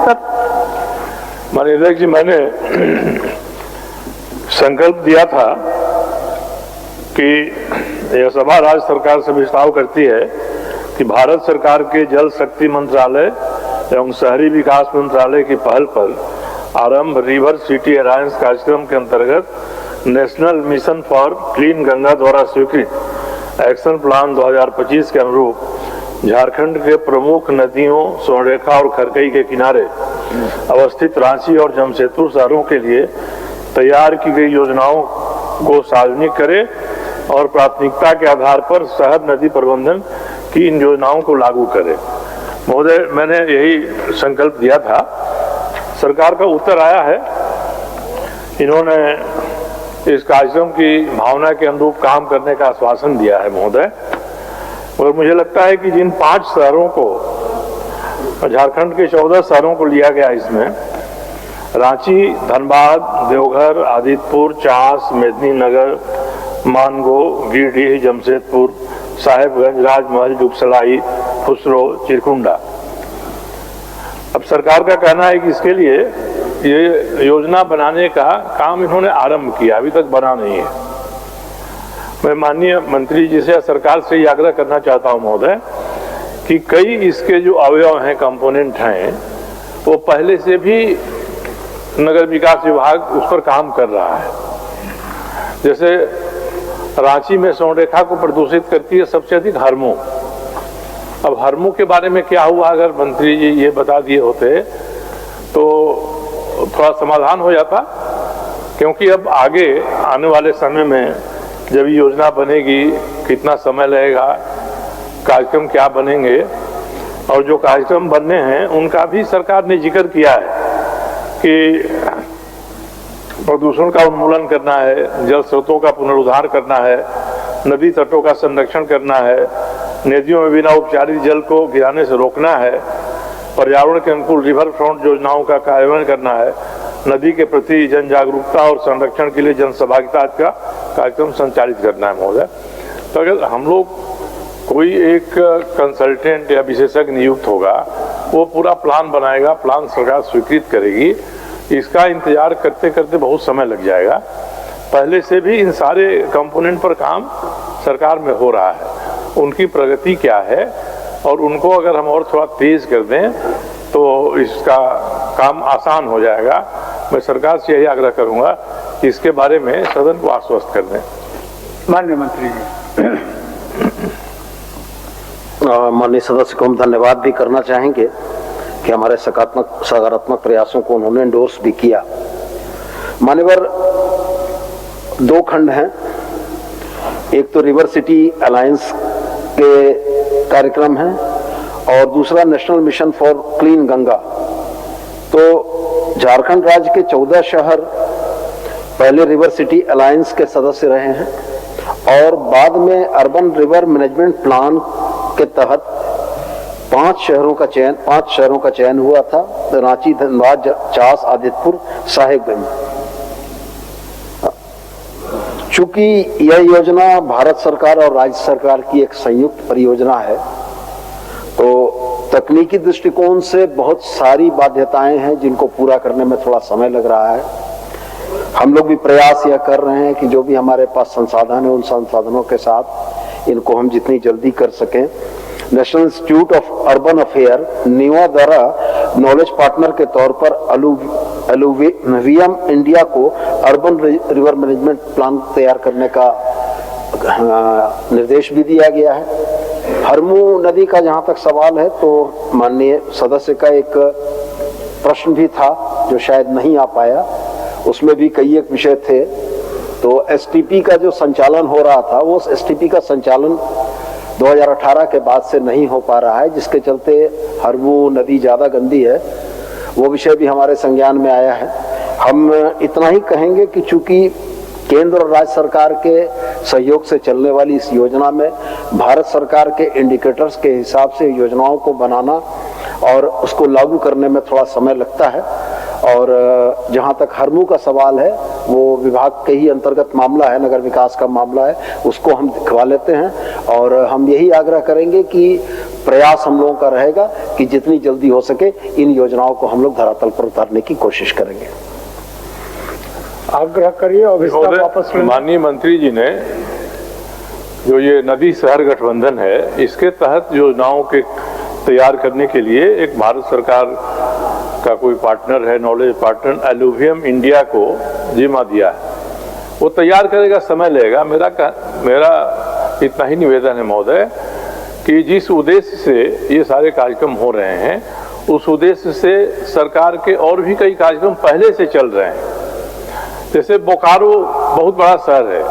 माननीय अध्यक्ष जी, मैंने संकल्प दिया था कि यह सभा राज्य सरकार से प्रस्ताव करती है कि भारत सरकार के जल शक्ति मंत्रालय एवं शहरी विकास मंत्रालय की पहल पर आरंभ रिवर सिटी अलायंस कार्यक्रम के अंतर्गत national mission for clean Ganga द्वारा स्वीकृत एक्शन प्लान 2025 के अनुरूप झारखंड के प्रमुख नदियों स्वर्णरेखा और खरकई के किनारे अवस्थित रांची और जमशेदपुर शहरों के लिए तैयार की गई योजनाओं को सार्वजनिक करे और प्राथमिकता के आधार पर शहर नदी प्रबंधन की इन योजनाओं को लागू करे। महोदय, मैंने यही संकल्प दिया था। सरकार का उत्तर आया है। इन्होंने इस कार्यक्रम की भावना के अनुरूप काम करने का आश्वासन दिया है महोदय। और मुझे लगता है कि जिन 5 शहरों को, झारखंड के 14 शहरों को लिया गया, इसमें रांची, धनबाद, देवघर, आदितपुर, चास, मेदिनीनगर, मानगो, गिरिडीह, जमशेदपुर, साहेबगंज, राजमहल, जुगसलाई, फुसरो, चिरकुंडा। अब सरकार का कहना है कि इसके लिए ये योजना बनाने का काम इन्होंने आरंभ किया, अभी तक बना नहीं है। मैं माननीय मंत्री जी से, सरकार से ये आग्रह करना चाहता हूं महोदय कि कई इसके जो अवयव हैं, कंपोनेंट हैं, वो पहले से भी नगर विकास विभाग उस पर काम कर रहा है। जैसे रांची में स्वर्णरेखा को प्रदूषित करती है सबसे अधिक हरमू। अब हरमू के बारे में क्या हुआ, अगर मंत्री जी ये बता दिए होते तो थोड़ा समाधान हो जाता, क्योंकि अब आगे आने वाले समय में जब योजना बनेगी, कितना समय लगेगा, कार्यक्रम क्या बनेंगे, और जो कार्यक्रम बनने हैं उनका भी सरकार ने जिक्र किया है कि प्रदूषण का उन्मूलन करना है, जल स्रोतों का पुनरुद्धार करना है, नदी तटों का संरक्षण करना है, नदियों में बिना उपचारित जल को गिराने से रोकना है, पर्यावरण के अनुकूल रिवर फ्रंट योजनाओं का कार्यान्वयन करना है, नदी के प्रति जन जागरूकता और संरक्षण के लिए जन सहभागिता का कार्यक्रम संचालित करना है महोदय। तो अगर हम लोग कोई एक कंसल्टेंट या विशेषज्ञ नियुक्त होगा, वो पूरा प्लान बनाएगा, प्लान सरकार स्वीकृत करेगी, इसका इंतजार करते करते बहुत समय लग जाएगा। पहले से भी इन सारे कंपोनेंट पर काम सरकार में हो रहा है, उनकी प्रगति क्या है, और उनको अगर हम और थोड़ा तेज कर दें तो इसका काम आसान हो जाएगा। मैं सरकार से यही आग्रह करूंगा कि इसके बारे में सदन को आश्वस्त कर दें। माननीय मंत्री जी। माननीय सदस्य को हम धन्यवाद भी करना चाहेंगे कि हमारे सकारात्मक प्रयासों को उन्होंने एंडोर्स भी किया। मान्यवर, 2 खंड हैं, एक तो रिवर सिटी अलायंस के कार्यक्रम है और दूसरा national mission for clean Ganga. तो झारखंड राज्य के 14 शहर पहले रिवर सिटी अलायंस के सदस्य रहे हैं और बाद में अर्बन रिवर मैनेजमेंट प्लान के तहत 5 शहरों का चयन हुआ था, रांची, धनबाद, चास, आदितपुर, साहेबगंज। चूंकि यह योजना भारत सरकार और राज्य सरकार की एक संयुक्त परियोजना है, तो तकनीकी दृष्टिकोण से बहुत सारी बाध्यताएं हैं जिनको पूरा करने में थोड़ा समय लग रहा है। हम लोग भी प्रयास यह कर रहे हैं कि जो भी हमारे पास संसाधन है, उन संसाधनों के साथ इनको हम जितनी जल्दी कर सकें। National institute of urban affair नीवा द्वारा नॉलेज पार्टनर के तौर पर अलुवियम इंडिया को अर्बन रिवर मैनेजमेंट प्लान तैयार करने का निर्देश भी दिया गया है। हरमू नदी का जहां तक सवाल है, तो माननीय सदस्य का एक प्रश्न भी था जो शायद नहीं आ पाया, उसमें भी कई एक विषय थे। तो एसटीपी का जो संचालन हो रहा था, वो एसटीपी का संचालन 2018 के बाद से नहीं हो पा रहा है, जिसके चलते हरमू नदी ज्यादा गंदी है। वो विषय भी हमारे संज्ञान में आया है। हम इतना ही कहेंगे कि चूंकि केंद्र और राज्य सरकार के सहयोग से चलने वाली इस योजना में भारत सरकार के इंडिकेटर्स के हिसाब से योजनाओं को बनाना और उसको लागू करने में थोड़ा समय लगता है। और जहां तक हरमू का सवाल है, वो विभाग के ही अंतर्गत मामला है, नगर विकास का मामला है, उसको हम दिखवा लेते हैं। और हम यही आग्रह करेंगे कि प्रयास हम लोगों का रहेगा कि जितनी जल्दी हो सके इन योजनाओं को हम लोग धरातल पर उतारने की कोशिश करेंगे। आग्रह करिए और वापस लें। माननीय मंत्री जी ने जो ये नदी शहर गठबंधन है, इसके तहत योजनाओं के तैयार करने के लिए एक भारत सरकार का कोई पार्टनर है, नॉलेज पार्टनर एलुवियम इंडिया को जिम्मा दिया है। वो तैयार करेगा, समय लगेगा। मेरा इतना ही निवेदन है महोदय कि जिस उद्देश्य से ये सारे कार्यक्रम हो रहे हैं, उस उद्देश्य से सरकार के और भी कई कार्यक्रम पहले से चल रहे हैं। जैसे बोकारो बहुत बड़ा शहर है,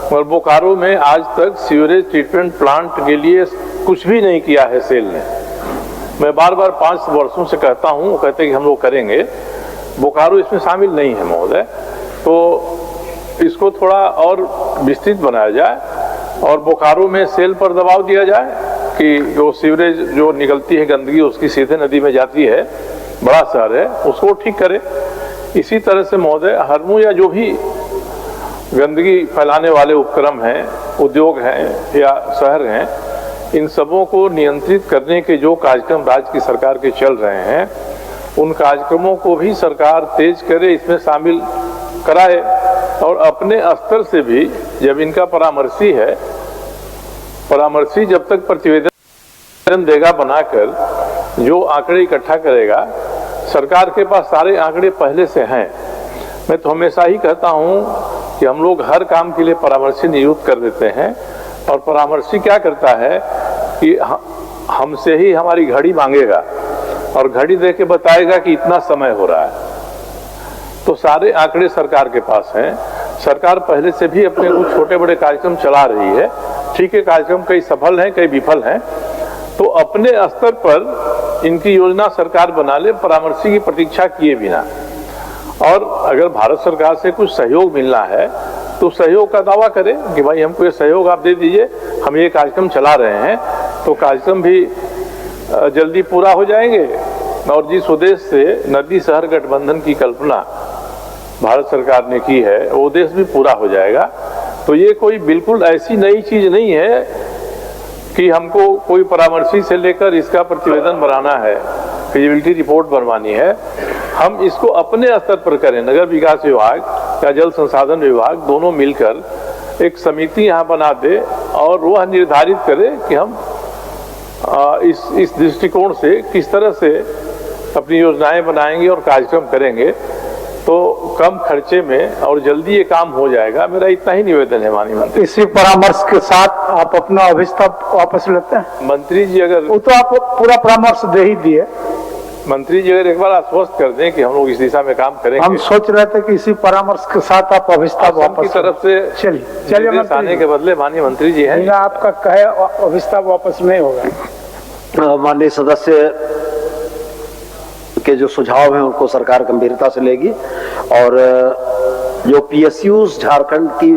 मगर बोकारो में आज तक सीवरेज ट्रीटमेंट प्लांट के लिए कुछ भी नहीं किया है सेल ने। मैं बार बार 5 वर्षों से कहता हूँ, वो कहते हैं कि हम लोग करेंगे। बोकारो इसमें शामिल नहीं है महोदय, तो इसको थोड़ा और विस्तृत बनाया जाए और बोकारो में सेल पर दबाव दिया जाए कि जो सीवरेज जो निकलती है गंदगी उसकी सीधे नदी में जाती है, बड़ा शहर है, उसको ठीक करे। इसी तरह से महोदय हरमू या जो भी गंदगी फैलाने वाले उपक्रम हैं, उद्योग हैं या शहर हैं, इन सबों को नियंत्रित करने के जो कार्यक्रम राज्य की सरकार के चल रहे हैं, उन कार्यक्रमों को भी सरकार तेज करे, इसमें शामिल कराए। और अपने स्तर से भी जब इनका परामर्शी है, परामर्शी जब तक प्रतिवेदन देगा बनाकर, जो आंकड़े इकट्ठा करेगा, सरकार के पास सारे आंकड़े पहले से हैं। मैं तो हमेशा ही कहता हूं कि हम लोग हर काम के लिए परामर्शी नियुक्त कर देते हैं, और परामर्शी क्या करता है कि हमसे ही हमारी घड़ी मांगेगा और घड़ी दे के बताएगा कि इतना समय हो रहा है। तो सारे आंकड़े सरकार के पास हैं। सरकार पहले से भी अपने कुछ छोटे बड़े कार्यक्रम चला रही है। ठीक है, कार्यक्रम कई सफल हैं, कई विफल हैं, तो अपने स्तर पर इनकी योजना सरकार बना ले, परामर्शी की प्रतीक्षा किए बिना। और अगर भारत सरकार से कुछ सहयोग मिलना है तो सहयोग का दावा करें कि भाई हमको ये सहयोग आप दे दीजिए, हम ये कार्यक्रम चला रहे हैं, तो कार्यक्रम भी जल्दी पूरा हो जाएंगे। और जिस उद्देश्य से नदी शहर गठबंधन की कल्पना भारत सरकार ने की है, वो उद्देश्य भी पूरा हो जाएगा। तो ये कोई बिल्कुल ऐसी नई चीज नहीं है कि हमको कोई परामर्शी से लेकर इसका प्रतिवेदन बनाना है, फिजिबिलिटी रिपोर्ट बनवानी है। हम इसको अपने स्तर पर करें। नगर विकास विभाग या जल संसाधन विभाग दोनों मिलकर एक समिति यहाँ बना दे और वह निर्धारित करे कि हम इस दृष्टिकोण से किस तरह से अपनी योजनाएं बनाएंगे और कार्यक्रम करेंगे, तो कम खर्चे में और जल्दी ये काम हो जाएगा। मेरा इतना ही निवेदन है माननीय मंत्री। इसी परामर्श के साथ आप अपना अभिस्ताव वापस लेते हैं? मंत्री जी अगर वो तो आप पूरा परामर्श दे ही दिए। मंत्री जी अगर एक बार आश्वस्त कर दें कि हम लोग इस दिशा में काम करेंगे। हम सोच रहे थे कि इसी परामर्श के साथ आप अभिस्ताव वापस की तरफ से चलिए आने के बदले माननीय मंत्री जी हैं, आपका कहे अभिस्ताव वापस नहीं होगा। माननीय सदस्य के जो सुझाव हैं उनको सरकार गंभीरता से लेगी, और जो पीएसयूज झारखंड की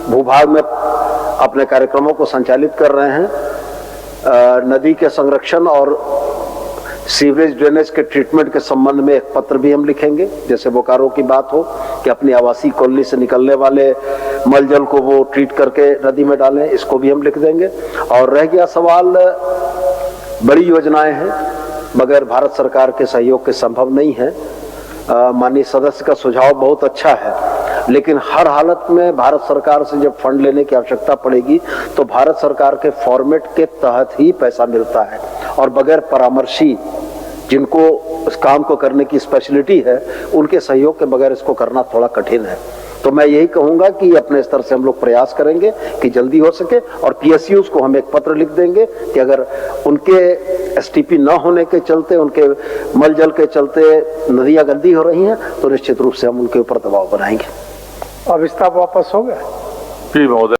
भूभाग में अपने कार्यक्रमों को संचालित कर रहे हैं, नदी के संरक्षण और सीवरेज ड्रेनेज के ट्रीटमेंट के संबंध में एक पत्र भी हम लिखेंगे। जैसे बोकारो की बात हो कि अपनी आवासीय कॉलोनी से निकलने वाले मल जल को वो ट्रीट करके नदी में डालें, इसको भी हम लिख देंगे। और रह गया सवाल, बड़ी योजनाएं हैं मगर भारत सरकार के सहयोग के संभव नहीं है। माननीय सदस्य का सुझाव बहुत अच्छा है, लेकिन हर हालत में भारत सरकार से जब फंड लेने की आवश्यकता पड़ेगी तो भारत सरकार के फॉर्मेट के तहत ही पैसा मिलता है, और बगैर परामर्शी जिनको इस काम को करने की स्पेशलिटी है, उनके सहयोग के बगैर इसको करना थोड़ा कठिन है। तो मैं यही कहूंगा कि अपने स्तर से हम लोग प्रयास करेंगे कि जल्दी हो सके, और पीएसयूज को हम एक पत्र लिख देंगे कि अगर उनके एसटीपी न होने के चलते, उनके मल जल के चलते नदियां गंदी हो रही हैं, तो निश्चित रूप से हम उनके ऊपर दबाव बनाएंगे। अभिस्ताव वापस हो गया? जी महोदय।